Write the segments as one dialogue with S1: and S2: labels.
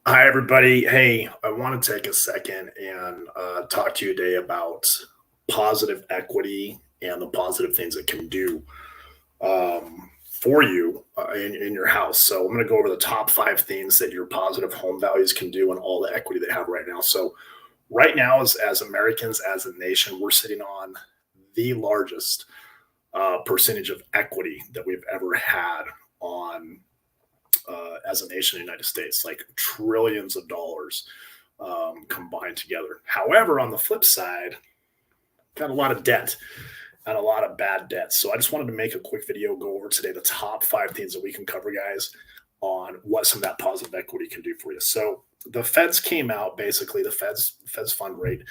S1: Hi, everybody. Hey, I want to take a second and talk to you today about positive equity and the positive things it can do for you in your house. So, I'm going to go over the top five things that your positive home values can do and all the equity they have right now. So, right now, as Americans, as a nation, we're sitting on the largest percentage of equity that we've ever had on as a nation in the United States, like trillions of dollars combined together. However, on the flip side, got a lot of debt and a lot of bad debt. So I just wanted to make a quick video, go over today the top five things that we can cover, guys, on what some of that positive equity can do for you. So the Feds came out, basically the Fed's fund rate,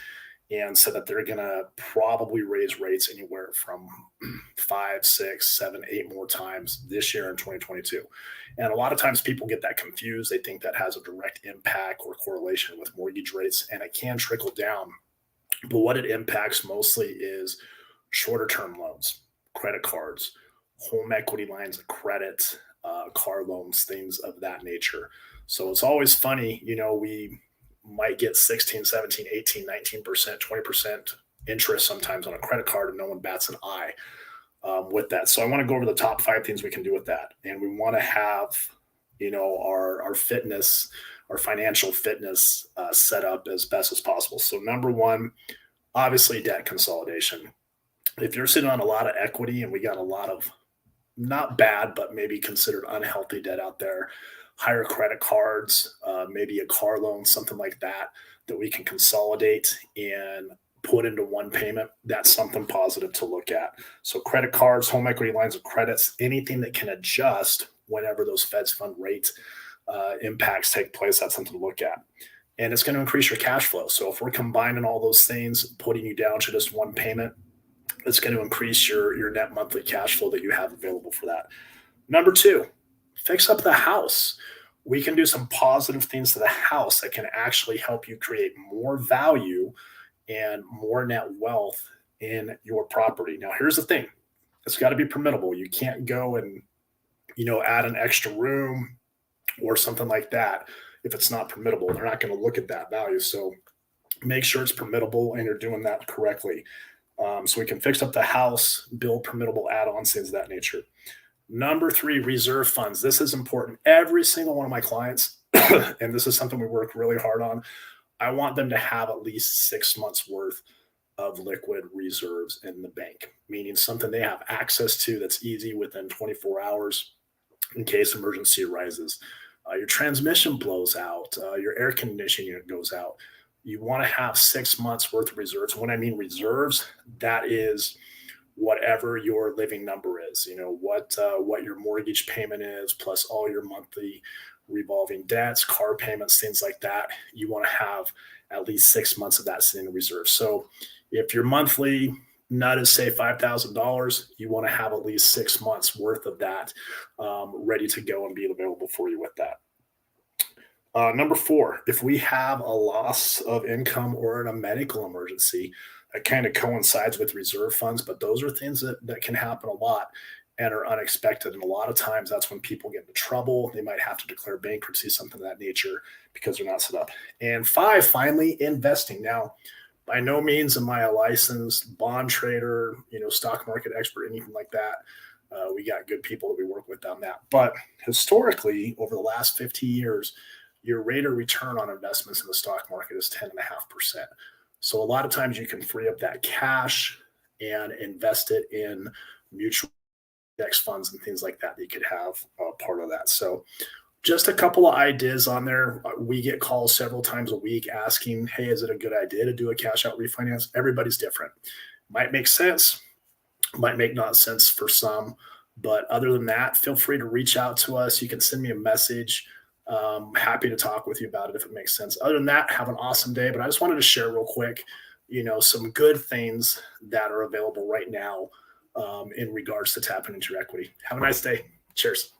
S1: and said that they're going to probably raise rates anywhere from five, six, seven, eight more times this year in 2022. And a lot of times people get that confused. They think that has a direct impact or correlation with mortgage rates, and it can trickle down. But what it impacts mostly is shorter term loans, credit cards, home equity lines of credit, car loans, things of that nature. So it's always funny, we might get 16, 17, 18, 19%, 20% interest sometimes on a credit card, and no one bats an eye with that. So I want to go over the top five things we can do with that. And we want to have, our fitness, our financial fitness set up as best as possible. So number one, obviously debt consolidation. If you're sitting on a lot of equity and we got a lot of not bad, but maybe considered unhealthy debt out there, higher credit cards, maybe a car loan, something like that, that we can consolidate and put into one payment, that's something positive to look at. So credit cards, home equity lines of credits, anything that can adjust whenever those Fed's fund rate impacts take place, that's something to look at. And it's going to increase your cash flow. So if we're combining all those things, putting you down to just one payment, it's going to increase your net monthly cash flow that you have available for that. Number two, fix up the house. We can do some positive things to the house that can actually help you create more value and more net wealth in your property. Now, here's the thing. It's got to be permittable. You can't go and, add an extra room or something like that if it's not permittable. They're not going to look at that value. So make sure it's permittable and you're doing that correctly. So we can fix up the house, build permittable add-ons, things of that nature. Number three, reserve funds. This is important. Every single one of my clients, and this is something we work really hard on, I want them to have at least 6 months worth of liquid reserves in the bank, meaning something they have access to that's easy within 24 hours in case emergency arises. Your transmission blows out, your air conditioning unit goes out. You want to have 6 months worth of reserves. When I mean reserves, that is whatever your living number is, what your mortgage payment is, plus all your monthly revolving debts, car payments, things like that. You want to have at least 6 months of that sitting in reserve. So if your monthly nut is say $5,000, you want to have at least 6 months worth of that ready to go and be available for you with that. Number four, if we have a loss of income or in a medical emergency, that kind of coincides with reserve funds, but those are things that can happen a lot and are unexpected. And a lot of times that's when people get into trouble. They might have to declare bankruptcy, something of that nature, because they're not set up. And five, finally, investing. Now, by no means am I a licensed bond trader, stock market expert, anything like that. We got good people that we work with on that. But historically, over the last 50 years, your rate of return on investments in the stock market is 10.5%. So a lot of times you can free up that cash and invest it in mutual index funds and things like that. You could have part of that. So just a couple of ideas on there. We get calls several times a week asking, hey, is it a good idea to do a cash out refinance? Everybody's different. Might make sense, might make not sense for some. But other than that, feel free to reach out to us. You can send me a message. Happy to talk with you about it if it makes sense. Other than that, have an awesome day. But I just wanted to share real quick, some good things that are available right now in regards to tapping into your equity. Have a nice day. Cheers.